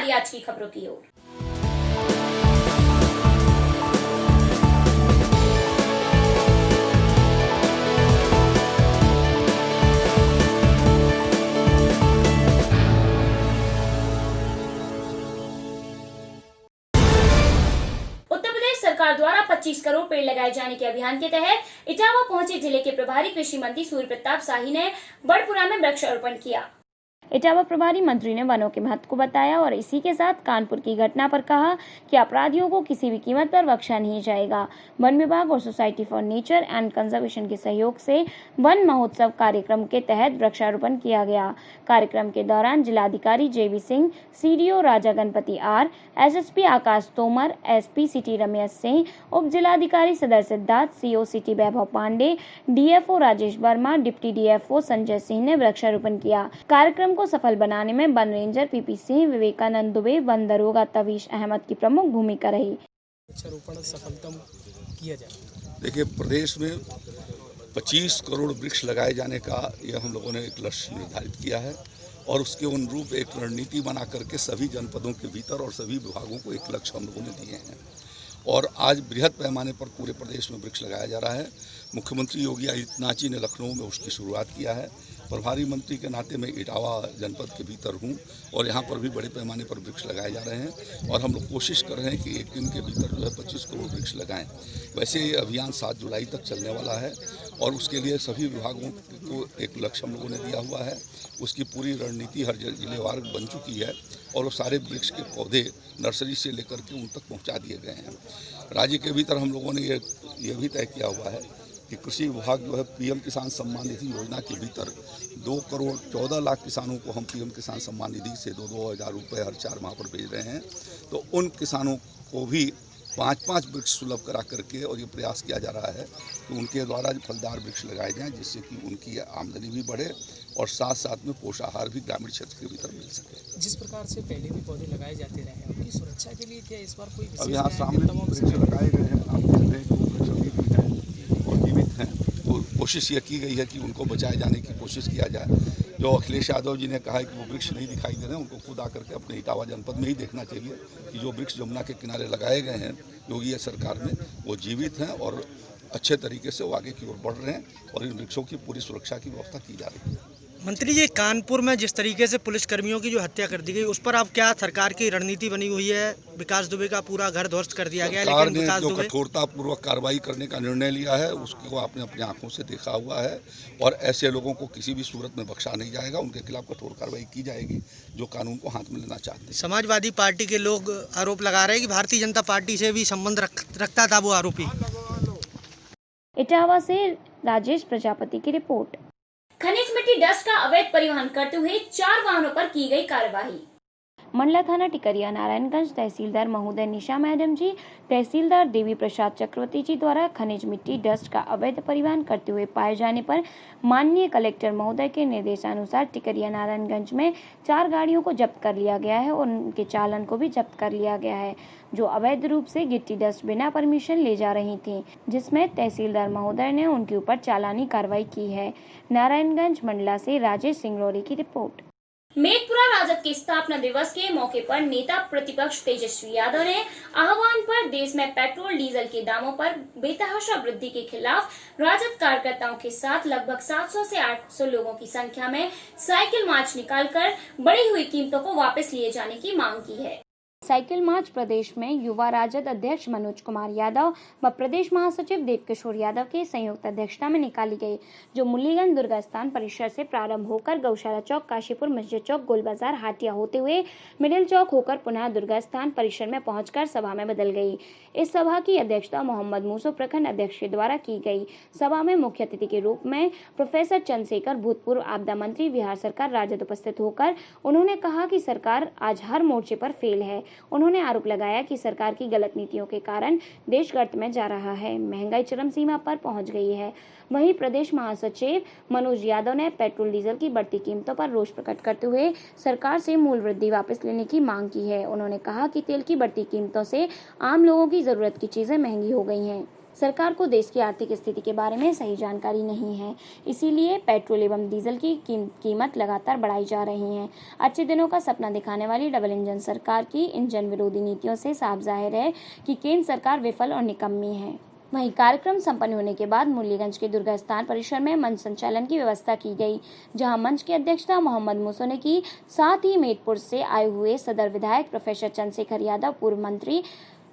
हमारी आज की खबरों की ओर। उत्तर प्रदेश सरकार द्वारा 25 करोड़ पेड़ लगाए जाने के अभियान के तहत इटावा पहुंचे जिले के प्रभारी कृषि मंत्री सूर्य प्रताप शाही ने बड़पुरा में वृक्षारोपण किया। इटावा प्रभारी मंत्री ने वनों के महत्व को बताया और इसी के साथ कानपुर की घटना पर कहा कि अपराधियों को किसी भी कीमत पर बख्शा नहीं जाएगा। वन विभाग और society for nature and conservation के सहयोग से वन महोत्सव कार्यक्रम के तहत वृक्षारोपण किया गया। कार्यक्रम के दौरान जिलाधिकारी JB Singh, CDO Raja Ganapati R, SSP Akash Tomar, SP city Ramesh Singh, उप जिलाधिकारी सदर Siddharth, CO city Vaibhav Pandey, DFO Rajesh Verma, deputy DFO Sanjay Singh ने वृक्षारोपण किया। कार्यक्रम को सफल बनाने में वन रेंजर पीपी सिंह, विवेकानंद दुबे, वन दरोगा तवीश अहमद की प्रमुख भूमिका रही। वृक्षारोपण सफलतम किया जाए। देखिए, प्रदेश में 25 करोड़ वृक्ष लगाए जाने का यह हम लोगों ने एक लक्ष्य निर्धारित किया है और उसके अनुरूप एक रणनीति बना करके सभी जनपदों के भीतर और सभी विभागों को एक लक्ष्य हम लोगों ने दिए हैं और आज बृहद पैमाने पर पूरे प्रदेश में वृक्ष लगाया जा रहा है। मुख्यमंत्री योगी आदित्यनाथ जी ने लखनऊ में उसकी शुरुआत किया है। प्रभारी मंत्री के नाते मैं इटावा जनपद के भीतर हूँ और यहाँ पर भी बड़े पैमाने पर वृक्ष लगाए जा रहे हैं और हम लोग कोशिश कर रहे हैं कि एक दिन के भीतर जो है 25 करोड़ वृक्ष लगाएं। वैसे ये अभियान 7 जुलाई तक चलने वाला है और उसके लिए सभी विभागों को एक लक्ष्य हम लोगों ने दिया हुआ है। उसकी पूरी रणनीति हर जिलेवार बन चुकी है और वो सारे वृक्ष के पौधे नर्सरी से लेकर के उन तक पहुँचा दिए गए हैं। राज्य के भीतर हम लोगों ने ये भी तय किया हुआ है कि कृषि विभाग जो है पीएम किसान सम्मान निधि योजना के भीतर 2 करोड़ 14 लाख किसानों को हम पीएम किसान सम्मान निधि से 2-2 हज़ार रुपये हर 4 माह पर भेज रहे हैं। तो उन किसानों को भी 5-5 वृक्ष सुलभ करा करके और ये प्रयास किया जा रहा है कि उनके द्वारा फलदार वृक्ष लगाए जाएं जिससे कि उनकी आमदनी भी बढ़े और साथ साथ में पोषाहार भी ग्रामीण क्षेत्र के भीतर मिल सके। जिस प्रकार से पहले भी पौधे लगाए जाते रहे हैं, उनकी सुरक्षा के लिए क्या इस बार कोई अब यहाँ सामने वृक्ष लगाए गए हैं, आप देख रहे हैं वृक्ष अभी भी हैं और जीवित हैं। तो कोशिश ये की गई है कि उनको बचाए जाने की कोशिश किया जाए। जो अखिलेश यादव जी ने कहा है कि वो वृक्ष नहीं दिखाई दे रहे हैं, उनको खुद आकर के अपने इटावा जनपद में ही देखना चाहिए कि जो वृक्ष यमुना के किनारे लगाए गए हैं योगी सरकार में वो जीवित हैं और अच्छे तरीके से वो आगे की ओर बढ़ रहे हैं और इन वृक्षों की पूरी सुरक्षा की व्यवस्था की जा रही है। मंत्री जी, कानपुर में जिस तरीके से पुलिस कर्मियों की जो हत्या कर दी गई, उस पर अब क्या सरकार की रणनीति बनी हुई है? विकास दुबे का पूरा घर ध्वस्त कर दिया गया, सरकार लेकिन ने जो कठोरतापूर्वक कार्रवाई करने का निर्णय लिया है उसको आपने अपनी आंखों से देखा हुआ है और ऐसे लोगों को किसी भी सूरत में बख्शा नहीं जाएगा। उनके खिलाफ कठोर कार्रवाई की जाएगी जो कानून को हाथ में लेना चाहते हैं। समाजवादी पार्टी के लोग आरोप लगा रहे हैं कि भारतीय जनता पार्टी से भी संबंध रखता था वो आरोपी। इटावा से राजेश प्रजापति की रिपोर्ट। खनिज मिट्टी डस्ट का अवैध परिवहन करते हुए 4 वाहनों पर की गई कार्रवाई। मंडला थाना टिकरिया नारायणगंज तहसीलदार महोदय निशा मैडम जी, तहसीलदार देवी प्रसाद चक्रवर्ती जी द्वारा खनिज मिट्टी डस्ट का अवैध परिवहन करते हुए पाए जाने पर माननीय कलेक्टर महोदय के निर्देशानुसार टिकरिया नारायणगंज में 4 गाड़ियों को जब्त कर लिया गया है और उनके चालन को भी जब्त कर लिया गया है जो अवैध रूप से गिट्टी डस्ट बिना परमिशन ले जा रही थी, जिसमें तहसीलदार महोदय ने उनके ऊपर चालानी कार्रवाई की है। नारायणगंज मंडला से राजेश सिंगरौली की रिपोर्ट। मेघपुरा राजद के स्थापना दिवस के मौके पर नेता प्रतिपक्ष तेजस्वी यादव ने आह्वान पर देश में पेट्रोल डीजल के दामों पर बेतहाशा वृद्धि के खिलाफ राजद कार्यकर्ताओं के साथ लगभग 700 से 800 लोगों की संख्या में साइकिल मार्च निकालकर बढ़ी हुई कीमतों को वापस लिए जाने की मांग की है। साइकिल मार्च प्रदेश में युवा राजद अध्यक्ष मनोज कुमार यादव व प्रदेश महासचिव देवकिशोर यादव के संयुक्त अध्यक्षता में निकाली गई, जो मुरलीगंज दुर्गा स्थान परिसर से प्रारंभ होकर गौशाला चौक, काशीपुर मस्जिद चौक, गोल बाजार, हाटिया होते हुए मिडिल चौक होकर पुनः दुर्गा स्थान परिसर में पहुंचकर सभा में बदल गई। इस सभा की अध्यक्षता मोहम्मद मूसो प्रखंड अध्यक्ष के द्वारा की गई। सभा में मुख्य अतिथि के रूप में प्रोफेसर चंद्रशेखर, भूतपूर्व आपदा मंत्री, बिहार सरकार राजद उपस्थित होकर उन्होंने कहा कि सरकार आज हर मोर्चे पर फेल है। उन्होंने आरोप लगाया कि सरकार की गलत नीतियों के कारण देश गर्त में जा रहा है, महंगाई चरम सीमा पर पहुंच गई है। वहीं प्रदेश महासचिव मनोज यादव ने पेट्रोल डीजल की बढ़ती कीमतों पर रोष प्रकट करते हुए सरकार से मूल वृद्धि वापस लेने की मांग की है। उन्होंने कहा कि तेल की बढ़ती कीमतों से आम लोगों की जरूरत की चीजें महंगी हो गई हैं। सरकार को देश की आर्थिक स्थिति के बारे में सही जानकारी नहीं है, इसीलिए पेट्रोल एवं डीजल की कीमत लगातार बढ़ाई जा रही है। अच्छे दिनों का सपना दिखाने वाली डबल इंजन सरकार की इन जन विरोधी नीतियों से साफ जाहिर है कि केंद्र सरकार विफल और निकम्मी है। वहीं कार्यक्रम संपन्न होने के बाद मुरलीगंज के दुर्गा स्थान परिसर में मंच संचालन की व्यवस्था की गई, जहां मंच की अध्यक्षता मोहम्मद मूसो ने की। साथ ही मेदपुर से आए हुए सदर विधायक प्रोफेसर चंद्रशेखर यादव, पूर्व मंत्री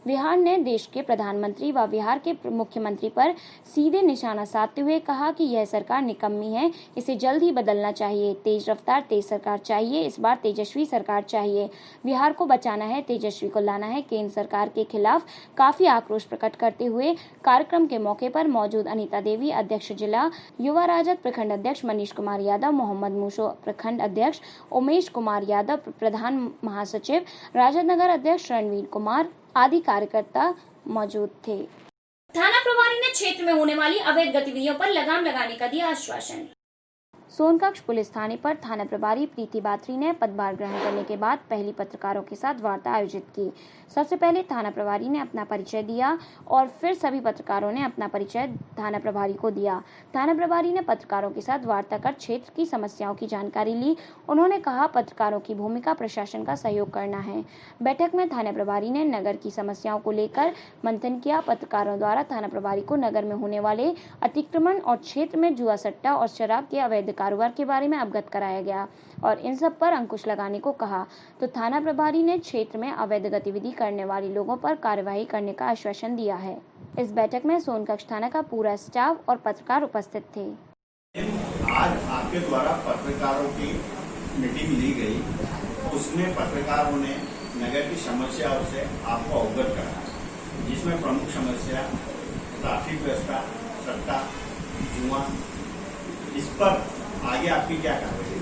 बिहार ने देश के प्रधानमंत्री व बिहार के मुख्यमंत्री पर सीधे निशाना साधते हुए कहा कि यह सरकार निकम्मी है, इसे जल्द ही बदलना चाहिए। तेज रफ्तार तेज सरकार चाहिए, इस बार तेजस्वी सरकार चाहिए। बिहार को बचाना है, तेजस्वी को लाना है। केंद्र सरकार के खिलाफ काफी आक्रोश प्रकट करते हुए कार्यक्रम के मौके पर मौजूद अनीता देवी, अध्यक्ष जिला युवा राजद, प्रखंड अध्यक्ष मनीष कुमार यादव, मोहम्मद मूसो, प्रखंड अध्यक्ष उमेश कुमार यादव, प्रधान महासचिव राजद नगर अध्यक्ष रणवीर कुमार आदि कार्यकर्ता मौजूद थे। थाना प्रभारी ने क्षेत्र में होने वाली अवैध गतिविधियों पर लगाम लगाने का दिया आश्वासन। सोनकक्ष पुलिस थाने पर थाना प्रभारी प्रीति बात्री ने पदभार ग्रहण करने के बाद पहली पत्रकारों के साथ वार्ता आयोजित की। सबसे पहले थाना प्रभारी ने अपना परिचय दिया और फिर सभी पत्रकारों ने अपना परिचय थाना प्रभारी को दिया। थाना प्रभारी ने पत्रकारों के साथ वार्ता कर क्षेत्र की समस्याओं की जानकारी ली। उन्होंने कहा, पत्रकारों की भूमिका प्रशासन का सहयोग करना है। बैठक में थाना प्रभारी ने नगर की समस्याओं को लेकर मंथन किया। पत्रकारों द्वारा थाना प्रभारी को नगर में होने वाले अतिक्रमण और क्षेत्र में जुआ सट्टा और शराब के अवैध कारोबार के बारे में अवगत कराया गया और इन सब पर अंकुश लगाने को कहा। तो थाना प्रभारी ने क्षेत्र में अवैध गतिविधि करने वाले लोगों पर कार्यवाही करने का आश्वासन दिया है। इस बैठक में सोनकक्ष थाना का पूरा स्टाफ और पत्रकार उपस्थित थे। आज आपके द्वारा पत्रकारों की मीटिंग ली गई, उसमें पत्रकारों ने नगर की समस्याओं से आपको अवगत कराया, जिसमें प्रमुख समस्या ट्रैफिक व्यवस्था, सट्टा, जुआ, इस पर आगे आपकी क्या कार्रवाई?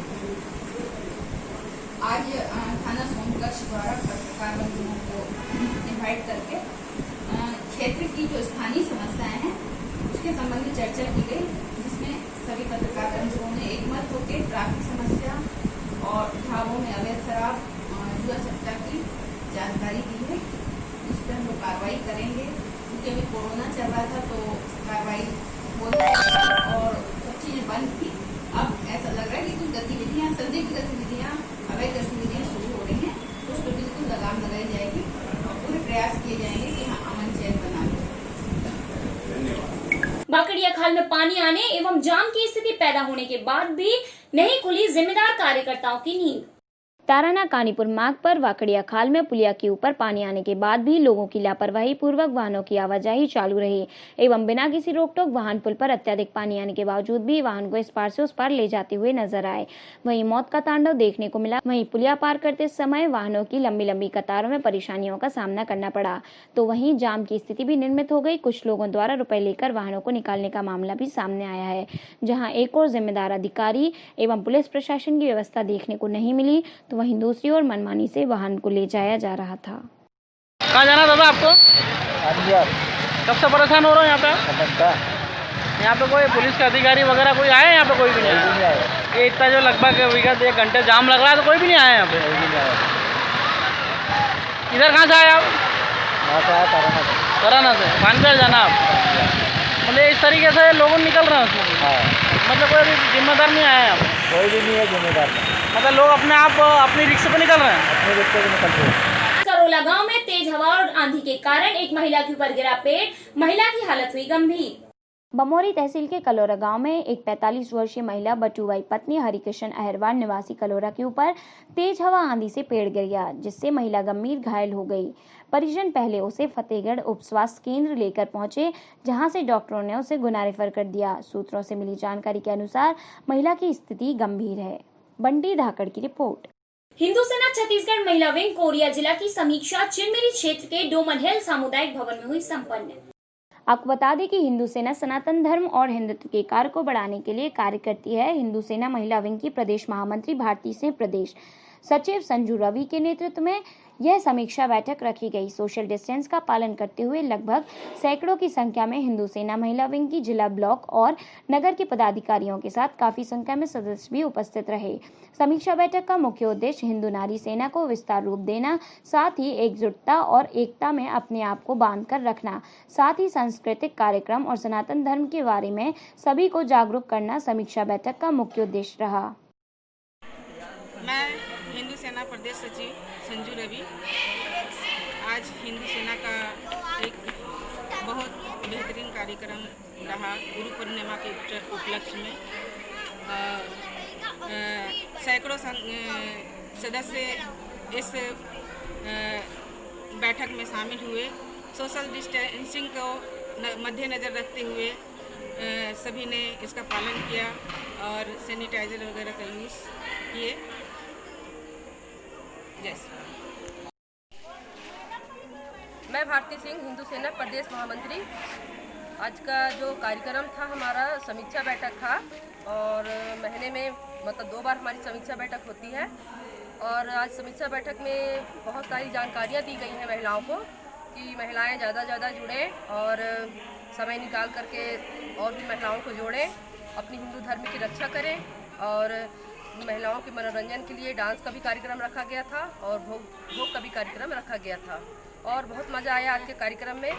आज थाना सोनकक्ष द्वारा पत्रकार बंधुओं को इनवाइट करके क्षेत्र की जो स्थानीय समस्याएं हैं उसके संबंध में चर्चा की गई, जिसमें सभी पत्रकार बंधुओं ने एकमत होकर ट्रैफिक समस्या और ढाबों में अवैध शराब, जुआ सट्टा की जानकारी दी है। इस पर हम लोग कार्रवाई करेंगे, क्योंकि अभी कोरोना चल रहा था तो कार्रवाई हो जाएगी और सब चीजें बंद थी। अब ऐसा लग रहा है कि कुछ गतिविधियां, संदिग्ध गतिविधियां, अवैध गतिविधियां शुरू हो रही हैं, तो उस पर बिल्कुल लगाम लगाई जाएगी और पूरे प्रयास किए जाएंगे कि हाँ, अमन चैन बना ले। बाकड़िया खाल में पानी आने एवं जाम की स्थिति पैदा होने के बाद भी नहीं खुली जिम्मेदार कार्यकर्ताओं की नींद। ताराना कानीपुर मार्ग पर वाकड़िया खाल में पुलिया के ऊपर पानी आने के बाद भी लोगों की लापरवाही पूर्वक वाहनों की आवाजाही चालू रही एवं बिना किसी रोक टोक वाहन पुल पर अत्यधिक पानी आने के बावजूद भी वाहन को इस पार से उस पार ले जाते हुए नजर आए। वहीं मौत का तांडव देखने को मिला। वहीं पुलिया पार करते समय वाहनों की लंबी लंबी कतारों में परेशानियों का सामना करना पड़ा। तो वहीं जाम की स्थिति भी निर्मित हो गई। कुछ लोगों द्वारा रुपए लेकर वाहनों को निकालने का मामला भी सामने आया है, जहाँ एक और जिम्मेदार अधिकारी एवं पुलिस प्रशासन की व्यवस्था देखने को नहीं मिली, तो वहीं दूसरी ओर मनमानी से वाहन को ले जाया जा रहा था। कहाँ जाना दादा आपको? कब से परेशान हो रहे हो यहाँ पे? यहाँ पे कोई पुलिस के अधिकारी वगैरह कोई आए? यहाँ पे कोई भी नहीं आया। ये इतना जो लगभग विगत 1 घंटे जाम लग रहा है तो कोई भी नहीं आया यहाँ पे। इधर कहाँ से आए आप? तराना से। पानपेड़ जाना आप? मतलब इस तरीके से लोग निकल रहे हैं उसमें? मतलब कोई अभी जिम्मेदार नहीं आया यहाँ पे? कोई भी नहीं है जिम्मेदार। मतलब लोग अपने आप अपनी रिक्शे पे निकल रहे हैं? अपने रिक्शे पे निकल रहे हैं। करोला गांव में तेज हवा और आंधी के कारण एक महिला के ऊपर गिरा पेड़, महिला की हालत हुई गंभीर। बमोरी तहसील के कलोरा गांव में एक 45 वर्षीय महिला बटूबाई पत्नी हरिकृष्ण अहरवाल निवासी कलोरा के ऊपर तेज हवा आंधी से पेड़ गिर गया, जिससे महिला गंभीर घायल हो गई। परिजन पहले उसे फतेहगढ़ उप स्वास्थ्य केंद्र लेकर पहुंचे, जहां से डॉक्टरों ने उसे गुना रेफर कर दिया। सूत्रों से मिली जानकारी के अनुसार महिला की स्थिति गंभीर है। बंटी धाकड़ की रिपोर्ट। हिंदू सेना छत्तीसगढ़ महिला विंग कोरिया जिला की समीक्षा चिरमिरी क्षेत्र के डोमन हिल सामुदायिक भवन में हुई संपन्न। आपको बता दें कि हिंदू सेना सनातन धर्म और हिंदुत्व के कार्य को बढ़ाने के लिए कार्य करती है। हिंदू सेना महिला विंग की प्रदेश महामंत्री भारती सिंह प्रदेश सचिव संजू रवि के नेतृत्व में यह समीक्षा बैठक रखी गई। सोशल डिस्टेंस का पालन करते हुए लगभग सैकड़ों की संख्या में हिंदू सेना महिला विंग की जिला, ब्लॉक और नगर के पदाधिकारियों के साथ काफी संख्या में सदस्य भी उपस्थित रहे। समीक्षा बैठक का मुख्य उद्देश्य हिंदू नारी सेना को विस्तार रूप देना, साथ ही एकजुटता और एकता में अपने आप को बांध कर रखना, साथ ही सांस्कृतिक कार्यक्रम और सनातन धर्म के बारे में सभी को जागरूक करना समीक्षा बैठक का मुख्य उद्देश्य रहा। मैं हिंदू सेना प्रदेश सचिव संजू रवि आज हिंदू सेना का एक बहुत बेहतरीन कार्यक्रम रहा गुरु पूर्णिमा के उपलक्ष्य में। सैकड़ों सदस्य इस बैठक में शामिल हुए। सोशल डिस्टेंसिंग को मद्देनज़र रखते हुए सभी ने इसका पालन किया और सैनिटाइजर वगैरह का यूज़ किए। मैं भारती सिंह, हिंदू सेना प्रदेश महामंत्री। आज का जो कार्यक्रम था हमारा समीक्षा बैठक था और महीने में मतलब 2 बार हमारी समीक्षा बैठक होती है। और आज समीक्षा बैठक में बहुत सारी जानकारियाँ दी गई हैं महिलाओं को कि महिलाएं ज़्यादा जुड़ें और समय निकाल करके और भी महिलाओं को जोड़ें, अपनी हिंदू धर्म की रक्षा करें। और महिलाओं के मनोरंजन के लिए डांस का भी कार्यक्रम रखा गया था और भोग का भी कार्यक्रम रखा गया था और बहुत मज़ा आया आज के कार्यक्रम में।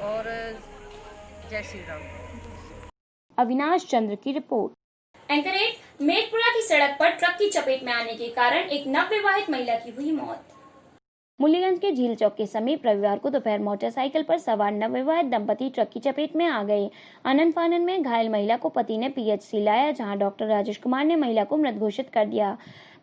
और जय श्री राम। अविनाश चंद्र की रिपोर्ट। एंकर 8 मेघपुरा की सड़क पर ट्रक की चपेट में आने के कारण एक नवविवाहित महिला की हुई मौत। मुरलीगंज के झील चौक के समीप रविवार को दोपहर मोटरसाइकिल पर सवार नवविवाहित दंपति ट्रक की चपेट में आ गए। आनन फानन में घायल महिला को पति ने पीएचसी लाया, जहां डॉक्टर राजेश कुमार ने महिला को मृत घोषित कर दिया।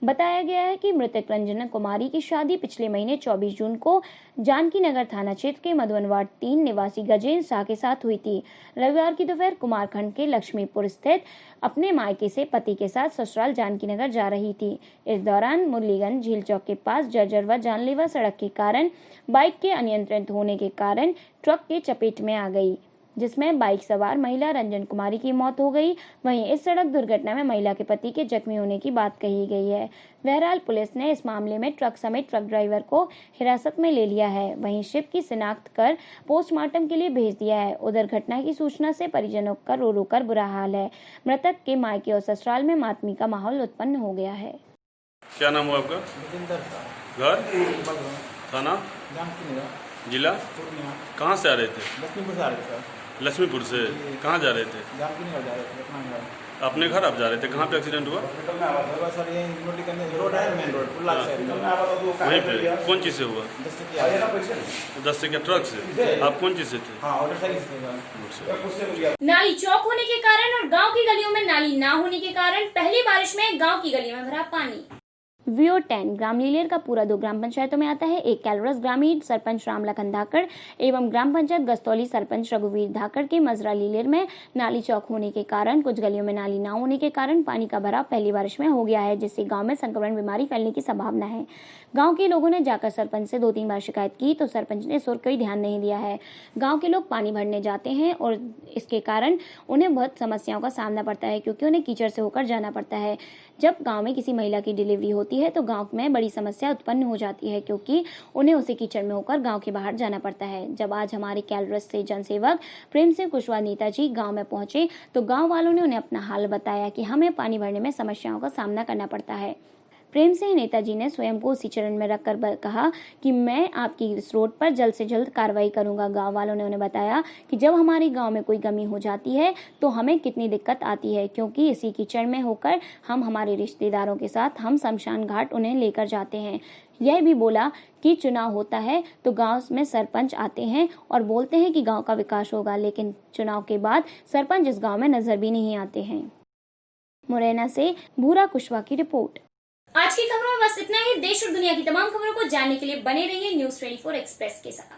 बताया गया है कि मृतक रंजना कुमारी की शादी पिछले महीने 24 जून को जानकी नगर थाना क्षेत्र के मधुबन वार्ड 3 निवासी गजेंद्र शाह के साथ हुई थी। रविवार की दोपहर कुमारखंड के लक्ष्मीपुर स्थित अपने मायके से पति के साथ ससुराल जानकी नगर जा रही थी। इस दौरान मुरलीगंज झील चौक के पास जर्जर व जानलेवा सड़क के कारण बाइक के अनियंत्रित होने के कारण ट्रक के चपेट में आ गई, जिसमें बाइक सवार महिला रंजन कुमारी की मौत हो गई। वहीं इस सड़क दुर्घटना में महिला के पति के जख्मी होने की बात कही गई है। बहरहाल पुलिस ने इस मामले में ट्रक समेत ट्रक ड्राइवर को हिरासत में ले लिया है। वहीं शिव की शिनाख्त कर पोस्टमार्टम के लिए भेज दिया है। उधर घटना की सूचना से परिजनों का रो कर बुरा हाल है। मृतक के मायके और ससुराल में मातमी का माहौल उत्पन्न हो गया है। क्या नाम हुआ आपका? घर, थाना, जिला, कहाँ से आ रहे थे? लक्ष्मीपुर से आ रहे थे। लक्ष्मीपुर से कहाँ जा रहे थे? जानकी नगर जा रहे थे, अपना घर। अपने घर आप जा रहे थे? कहाँ पे एक्सीडेंट हुआ? सर ये रोड है, मेन रोड वहीं पे। कौन चीज़ से हुआ? 10 से क्या ट्रक से? आप कौन चीज़ से थे? नाली चौक होने के कारण और गांव की गलियों में नाली ना होने के कारण पहली बारिश में गांव की गलियों में भरा पानी। वीओ 10 ग्राम लीलेर का पूरा 2 ग्राम पंचायतों में आता है। एक कैलरस ग्रामीण सरपंच रामलखन धाकड़ एवं ग्राम पंचायत गस्तौली सरपंच रघुवीर धाकड़ के मजरा लीलेर में नाली चौक होने के कारण कुछ गलियों में नाली ना होने के कारण पानी का भराव पहली बारिश में हो गया है, जिससे गांव में संक्रमण बीमारी फैलने की संभावना है। गांव के लोगों ने जाकर सरपंच से 2-3 बार शिकायत की तो सरपंच ने इस ओर कोई ध्यान नहीं दिया है। गाँव के लोग पानी भरने जाते हैं और इसके कारण उन्हें बहुत समस्याओं का सामना पड़ता है, क्योंकि उन्हें कीचड़ से होकर जाना पड़ता है। जब गांव में किसी महिला की डिलीवरी होती है तो गांव में बड़ी समस्या उत्पन्न हो जाती है, क्योंकि उन्हें उसे कीचड़ में होकर गांव के बाहर जाना पड़ता है। जब आज हमारे कैलरस से जनसेवक प्रेम सिंह कुशवाहा नेताजी गांव में पहुंचे तो गांव वालों ने उन्हें अपना हाल बताया कि हमें पानी भरने में समस्याओं का सामना करना पड़ता है। प्रेम सिंह नेताजी ने स्वयं को उसी चरण में रखकर कहा कि मैं आपकी इस रोड पर जल्द से जल्द कार्रवाई करूंगा। गांव वालों ने उन्हें बताया कि जब हमारे गांव में कोई कमी हो जाती है तो हमें कितनी दिक्कत आती है, क्योंकि इसी कीचड़ में होकर हम हमारे रिश्तेदारों के साथ हम शमशान घाट उन्हें लेकर जाते हैं। यह भी बोला कि चुनाव होता है तो गांव में सरपंच आते हैं और बोलते हैं कि गांव का विकास होगा, लेकिन चुनाव के बाद सरपंच इस गांव में नजर भी नहीं आते हैं। मुरैना से भूरा कुशवाहा की रिपोर्ट। आज की खबरों में बस इतना ही। देश और दुनिया की तमाम खबरों को जानने के लिए बने रहिए न्यूज़ 24 एक्सप्रेस के साथ।